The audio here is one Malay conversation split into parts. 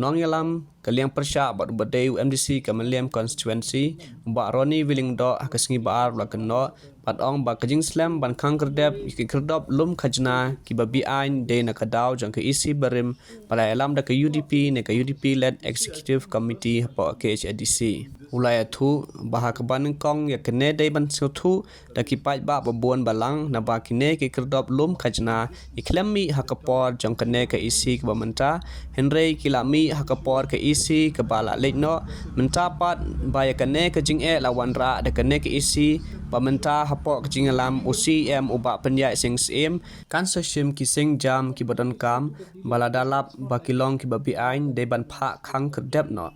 nong yalam kaliang persya bat Badei MDC kamaliam constituency ba Roni willing do akasngi baar la Kynnoh pat ong ba kajing Slem ban Khang Khhyrdep ki Khhyrdop lum Khajna ki ba Beai de na kadau jang ke isi Barim pada alam da ke UDP ne ke UDP led executive committee pa KHDC ulaya thu bah kaban kong ya kene de ban thu da ki pai ba buan balang na ba kine ki Khhyrdop lum Khajna iklami hakapor jang kene ke isi ke ba menta Henry kilami hakapor ke isi ke bala lekno menta pat ba ya kene ke jing lawan ra da kene ke isi ba menta hapok ke jing alam UCM uba penyai sing sim kan seshim ki sing jam ki badan kam bala dalap ba kilong ki ba Beai de ban pha Khang Khhyrdep no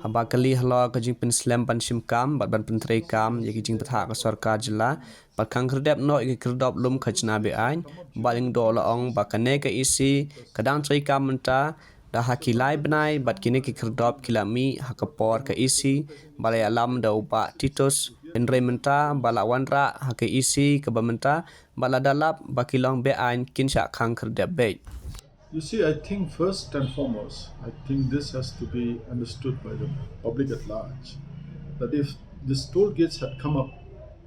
haba kali halo ke jing pen Slem ban sim kam bat ban pentrei kam ya ki jing patha ke sarkar jila bat Khang Khhyrdep no ki Khhyrdop lum Khajna Beai baling do la ong ba kene ke isi kadang trei kam menta dah hakilai benai bat kini ki Khhyrdop kilami hakapor ke isi balai alam da uba titus Henry menta bala wanra hake isi ke bamenta bala dalap bakilong Beai kinsha Khang Khhyrdep bait. You see, I think first and foremost, I think this has to be understood by the public at large. That if these toll gates had come up,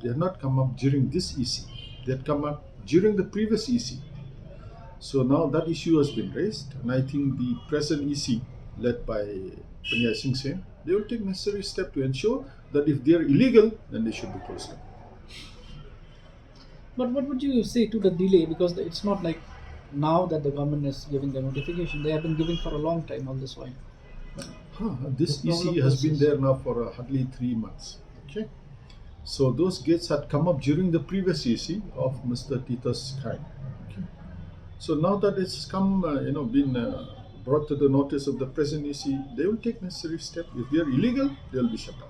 they had not come up during this EC. They had come up during the previous EC. So now that issue has been raised, and I think the present EC, led by Penyai Singh Sen, they will take necessary steps to ensure that if they are illegal, then they should be closed down. But what would you say to the delay? Because it's not like now that the government is giving the notification. They have been giving for a long time all this while. This EC has been there now for hardly 3 months. Okay, so those gates had come up during the previous EC of Mr. Titus Khang. Okay, so now that it's come, been brought to the notice of the present EC, they will take necessary steps. If they are illegal, they will be shut down.